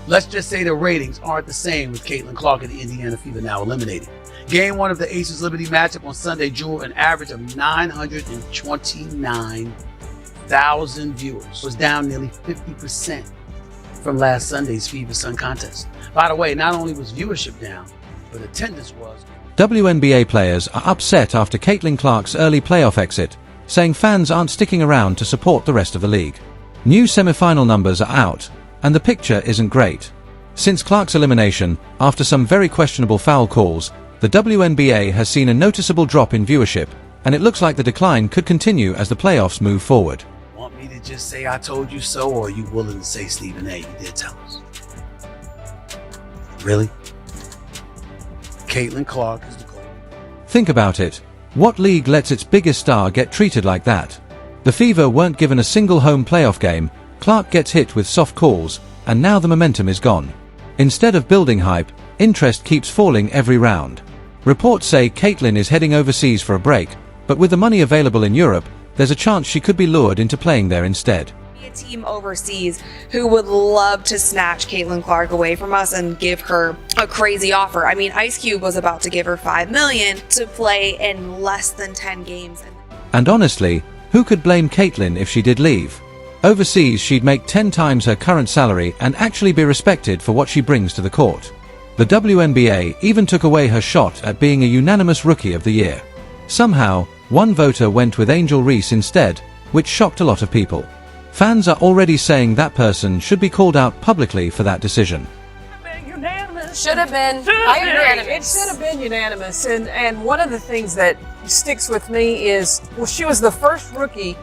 Let's just say the ratings aren't the same with Caitlin Clark and the Indiana Fever now eliminated. Game 1 of the Aces Liberty matchup on Sunday drew an average of 929,000 viewers. It was down nearly 50% from last Sunday's Fever Sun contest. By the way, not only was viewership down, but attendance was. WNBA players are upset after Caitlin Clark's early playoff exit, saying fans aren't sticking around to support the rest of the league. New semifinal numbers are out, and the picture isn't great. Since Clark's elimination, after some very questionable foul calls, the WNBA has seen a noticeable drop in viewership, and it looks like the decline could continue as the playoffs move forward. Want me to just say I told you so, or are you willing to say, Stephen A., you did tell us? Really? Caitlin Clark is the goal. Think about it. What league lets its biggest star get treated like that? The Fever weren't given a single home playoff game, Clark gets hit with soft calls, and now the momentum is gone. Instead of building hype, interest keeps falling every round. Reports say Caitlin is heading overseas for a break, but with the money available in Europe, there's a chance she could be lured into playing there instead. A team overseas who would love to snatch Caitlin Clark away from us and give her a crazy offer. I mean, Ice Cube was about to give her $5 million to play in less than 10 games. And honestly, who could blame Caitlin if she did leave? Overseas, she'd make 10 times her current salary and actually be respected for what she brings to the court. The WNBA even took away her shot at being a unanimous Rookie of the Year. Somehow, one voter went with Angel Reese instead, which shocked a lot of people. Fans are already saying that person should be called out publicly for that decision. Should have been. I agree. It should have been unanimous. And one of the things that sticks with me is, well, she was the first rookie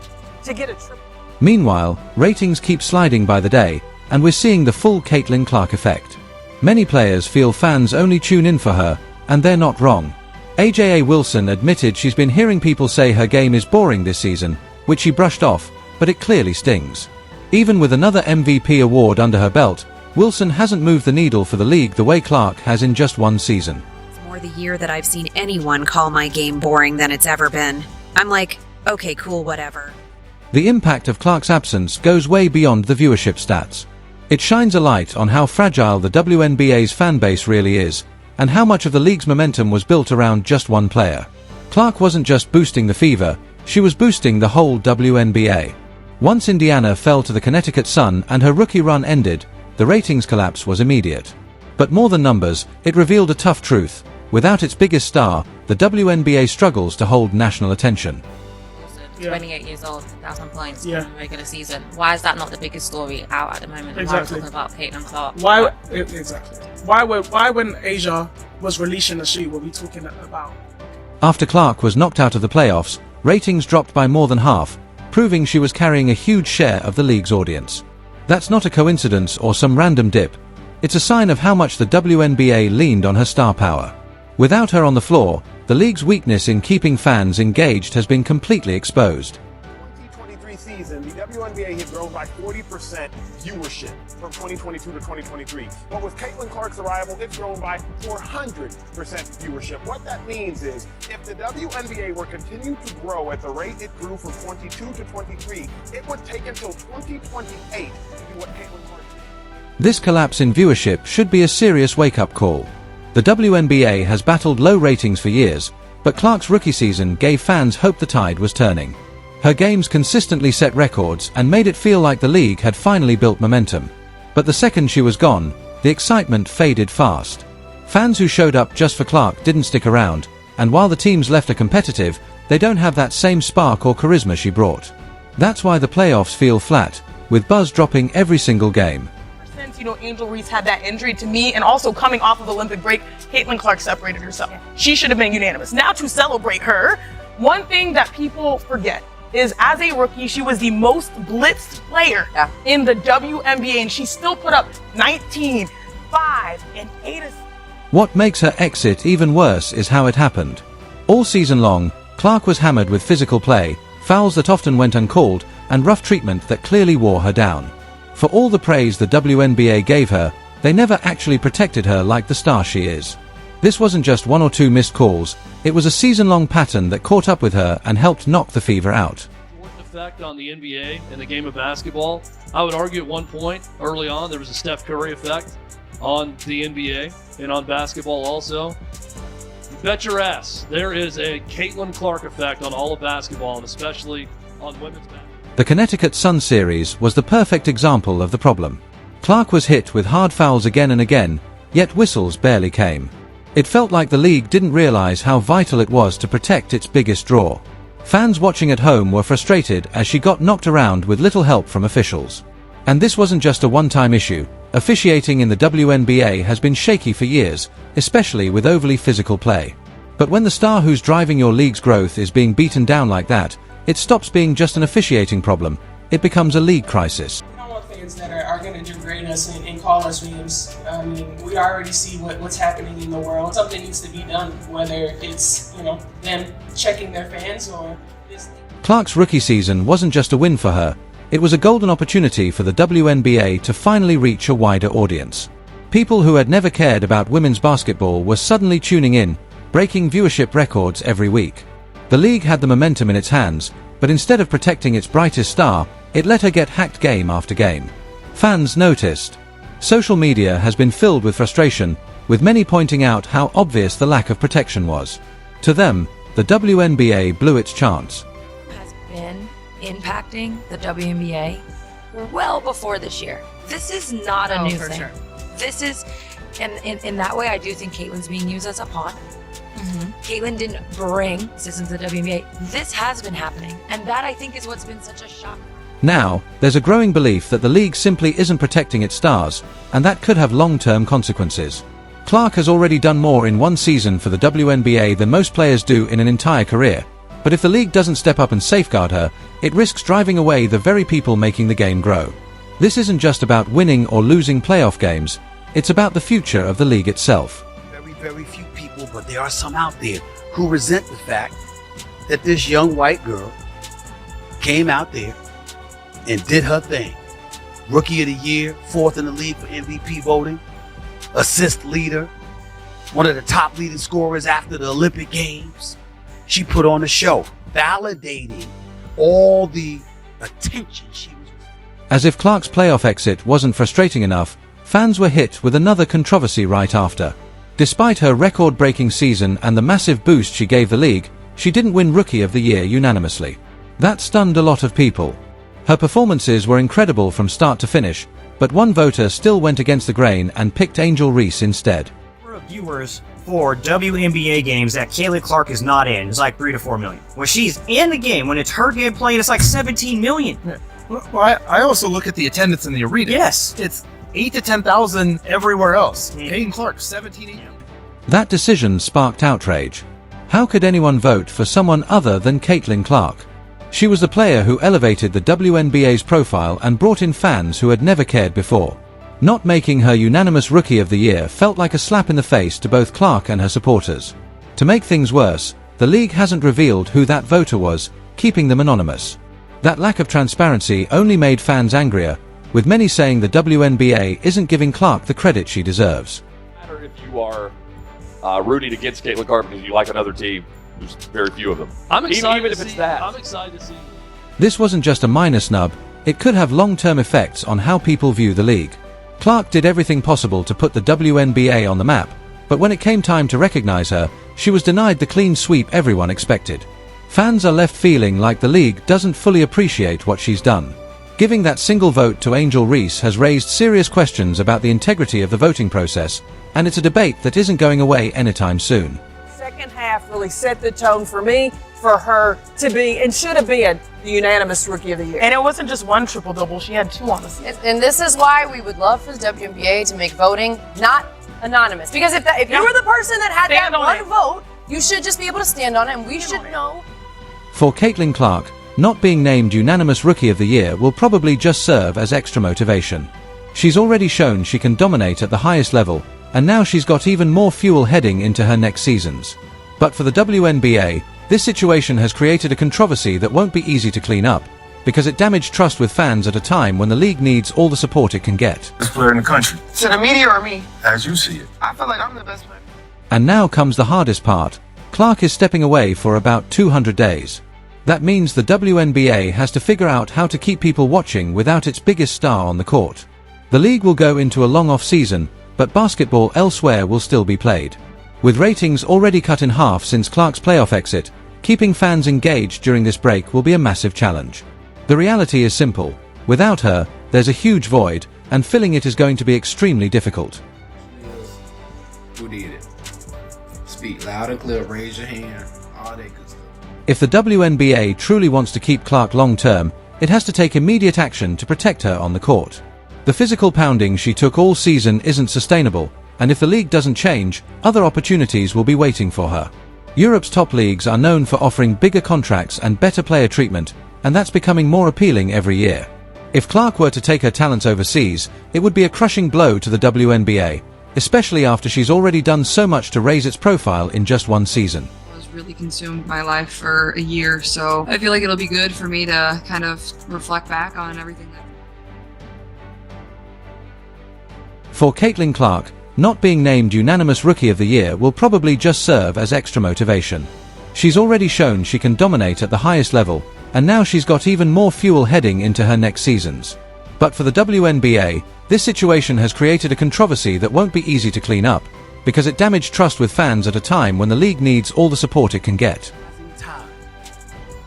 to get a triple. Meanwhile, ratings keep sliding by the day, and we're seeing the full Caitlin Clark effect. Many players feel fans only tune in for her, and they're not wrong. AJA Wilson admitted she's been hearing people say her game is boring this season, which she brushed off, but it clearly stings. Even with another MVP award under her belt, Wilson hasn't moved the needle for the league the way Clark has in just one season. It's more the year that I've seen anyone call my game boring than it's ever been. I'm like, okay, cool, whatever. The impact of Clark's absence goes way beyond the viewership stats. It shines a light on how fragile the WNBA's fan base really is, and how much of the league's momentum was built around just one player. Clark wasn't just boosting the Fever, she was boosting the whole WNBA. Once Indiana fell to the Connecticut Sun and her rookie run ended, the ratings collapse was immediate. But more than numbers, it revealed a tough truth. Without its biggest star, the WNBA struggles to hold national attention. 28 years old, 1,000 points in the regular season. Why is that not the biggest story out at the moment? Exactly. Why are we talking about Caitlin Clark? Why when Asia was releasing the shoe were we talking about? After Clark was knocked out of the playoffs, ratings dropped by more than half, proving she was carrying a huge share of the league's audience. That's not a coincidence or some random dip. It's a sign of how much the WNBA leaned on her star power. Without her on the floor, the league's weakness in keeping fans engaged has been completely exposed. 2023 season, the WNBA had grown by 40% viewership from 2022 to 2023. But with Caitlin Clark's arrival, it's grown by 400% viewership. What that means is, if the WNBA were continued to grow at the rate it grew from 22 to 23, it would take until 2028 to do what Caitlin Clark did. This collapse in viewership should be a serious wake-up call. The WNBA has battled low ratings for years, but Clark's rookie season gave fans hope the tide was turning. Her games consistently set records and made it feel like the league had finally built momentum. But the second she was gone, the excitement faded fast. Fans who showed up just for Clark didn't stick around, and while the teams left are competitive, they don't have that same spark or charisma she brought. That's why the playoffs feel flat, with buzz dropping every single game. Angel Reese had that injury to me, and also coming off of Olympic break, Caitlin Clark separated herself. She should have been unanimous. Now to celebrate her, one thing that people forget is as a rookie, she was the most blitzed player in the WNBA, and she still put up 19, 5, and 8 assists. What makes her exit even worse is how it happened. All season long, Clark was hammered with physical play, fouls that often went uncalled, and rough treatment that clearly wore her down. For all the praise the WNBA gave her, they never actually protected her like the star she is. This wasn't just one or two missed calls, it was a season-long pattern that caught up with her and helped knock the Fever out. Georgia effect on the NBA and the game of basketball. I would argue at one point, early on, there was a Steph Curry effect on the NBA and on basketball also. You bet your ass there is a Caitlin Clark effect on all of basketball, and especially on women's basketball. The Connecticut Sun series was the perfect example of the problem. Clark was hit with hard fouls again and again, yet whistles barely came. It felt like the league didn't realize how vital it was to protect its biggest draw. Fans watching at home were frustrated as she got knocked around with little help from officials. And this wasn't just a one-time issue. Officiating in the WNBA has been shaky for years, especially with overly physical play. But when the star who's driving your league's growth is being beaten down like that, it stops being just an officiating problem. It becomes a league crisis. We don't want fans that are going to degrade us and call us names. I mean, we already see what's happening in the world. Something needs to be done, whether it's, them checking their fans or this. Clark's rookie season wasn't just a win for her. It was a golden opportunity for the WNBA to finally reach a wider audience. People who had never cared about women's basketball were suddenly tuning in, breaking viewership records every week. The league had the momentum in its hands, but instead of protecting its brightest star, it let her get hacked game after game. Fans noticed. Social media has been filled with frustration, with many pointing out how obvious the lack of protection was. To them, the WNBA blew its chance. Has been impacting the WNBA well before this year. This is not a new thing. Sure. This is, and in that way, I do think Caitlin's being used as a pawn. Caitlin didn't bring systems to the WNBA. This has been happening, and that I think is what's been such a shock. Now, there's a growing belief that the league simply isn't protecting its stars, and that could have long-term consequences. Clark has already done more in one season for the WNBA than most players do in an entire career, but if the league doesn't step up and safeguard her, it risks driving away the very people making the game grow. This isn't just about winning or losing playoff games, it's about the future of the league itself. Very few people, but there are some out there who resent the fact that this young white girl came out there and did her thing. Rookie of the year, 4th in the league for MVP voting, assist leader, one of the top leading scorers after the Olympic Games. She put on a show, validating all the attention she was. As if Clark's playoff exit wasn't frustrating enough, fans were hit with another controversy right after. Despite her record-breaking season and the massive boost she gave the league, she didn't win Rookie of the Year unanimously. That stunned a lot of people. Her performances were incredible from start to finish, but one voter still went against the grain and picked Angel Reese instead. The number of viewers for WNBA games that Caitlin Clark is not in is like 3 to 4 million. When she's in the game, when it's her game played, it's like 17 million. Yeah. Well, I also look at the attendance in the arena. Yes. It's 8 to 10,000 everywhere else. Caitlin Clark, 17,000. That decision sparked outrage. How could anyone vote for someone other than Caitlin Clark? She was the player who elevated the WNBA's profile and brought in fans who had never cared before. Not making her unanimous Rookie of the Year felt like a slap in the face to both Clark and her supporters. To make things worse, the league hasn't revealed who that voter was, keeping them anonymous. That lack of transparency only made fans angrier, with many saying the WNBA isn't giving Clark the credit she deserves. No matter if you are rooting against Caitlin Clark because you like another team, there's very few of them. I'm excited even to if it's see, that. I'm excited to see. This wasn't just a minor snub, it could have long-term effects on how people view the league. Clark did everything possible to put the WNBA on the map, but when it came time to recognize her, she was denied the clean sweep everyone expected. Fans are left feeling like the league doesn't fully appreciate what she's done. Giving that single vote to Angel Reese has raised serious questions about the integrity of the voting process, and it's a debate that isn't going away anytime soon. Second half really set the tone for me, for her to be, and should have been, the unanimous Rookie of the Year. And it wasn't just one triple-double, she had 2 on the season. And this is why we would love for the WNBA to make voting not anonymous. Because if you were the person that had that one vote, you should just be able to stand on it, and we should know. For Caitlin Clark, not being named unanimous Rookie of the Year will probably just serve as extra motivation. She's already shown she can dominate at the highest level, and now she's got even more fuel heading into her next seasons. But for the WNBA, this situation has created a controversy that won't be easy to clean up, because it damaged trust with fans at a time when the league needs all the support it can get. Best player in the country. To the media or me? As you see it. I feel like I'm the best player. And now comes the hardest part. Clark is stepping away for about 200 days. That means the WNBA has to figure out how to keep people watching without its biggest star on the court. The league will go into a long off-season, but basketball elsewhere will still be played. With ratings already cut in half since Clark's playoff exit, keeping fans engaged during this break will be a massive challenge. The reality is simple. Without her, there's a huge void, and filling it is going to be extremely difficult. Who did it? Speak loud and clear, raise your hand, all that good stuff. If the WNBA truly wants to keep Clark long-term, it has to take immediate action to protect her on the court. The physical pounding she took all season isn't sustainable, and if the league doesn't change, other opportunities will be waiting for her. Europe's top leagues are known for offering bigger contracts and better player treatment, and that's becoming more appealing every year. If Clark were to take her talents overseas, it would be a crushing blow to the WNBA, especially after she's already done so much to raise its profile in just one season. Really consumed my life for a year, so I feel like it'll be good for me to kind of reflect back on everything that. For Caitlin Clark, not being named unanimous Rookie of the Year will probably just serve as extra motivation. She's already shown she can dominate at the highest level, and now she's got even more fuel heading into her next seasons. But for the WNBA, this situation has created a controversy that won't be easy to clean up, because it damaged trust with fans at a time when the league needs all the support it can get. Time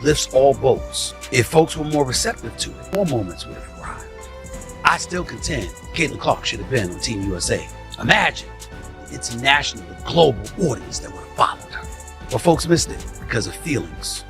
lifts all boats. If folks were more receptive to it, more moments would have arrived. I still contend Caitlin Clark should have been on Team USA. Imagine the international, the global audience that would have followed her. But folks missed it because of feelings.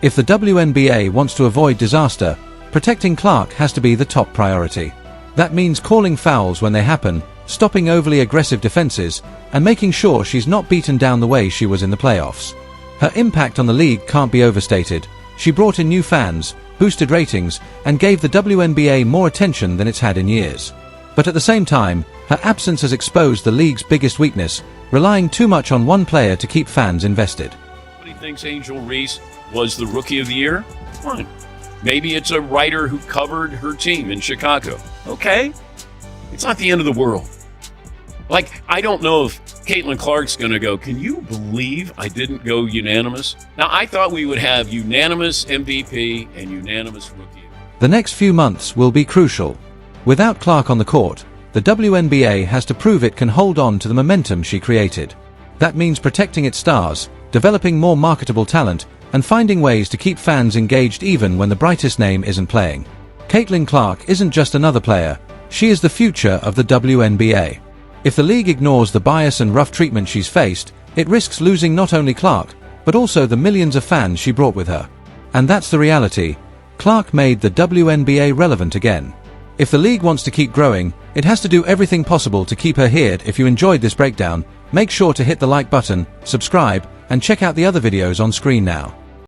If the WNBA wants to avoid disaster, protecting Clark has to be the top priority. That means calling fouls when they happen, stopping overly aggressive defenses, and making sure she's not beaten down the way she was in the playoffs. Her impact on the league can't be overstated. She brought in new fans, boosted ratings, and gave the WNBA more attention than it's had in years. But at the same time, her absence has exposed the league's biggest weakness, relying too much on one player to keep fans invested. Somebody thinks Angel Reese was the Rookie of the Year? Fine. Maybe it's a writer who covered her team in Chicago. Okay. It's not the end of the world. Like, I don't know if Caitlin Clark's going to go, can you believe I didn't go unanimous? Now, I thought we would have unanimous MVP and unanimous Rookie. The next few months will be crucial. Without Clark on the court, the WNBA has to prove it can hold on to the momentum she created. That means protecting its stars, developing more marketable talent, and finding ways to keep fans engaged even when the brightest name isn't playing. Caitlin Clark isn't just another player, she is the future of the WNBA. If the league ignores the bias and rough treatment she's faced, it risks losing not only Clark, but also the millions of fans she brought with her. And that's the reality. Clark made the WNBA relevant again. If the league wants to keep growing, it has to do everything possible to keep her here. If you enjoyed this breakdown, make sure to hit the like button, subscribe, and check out the other videos on screen now.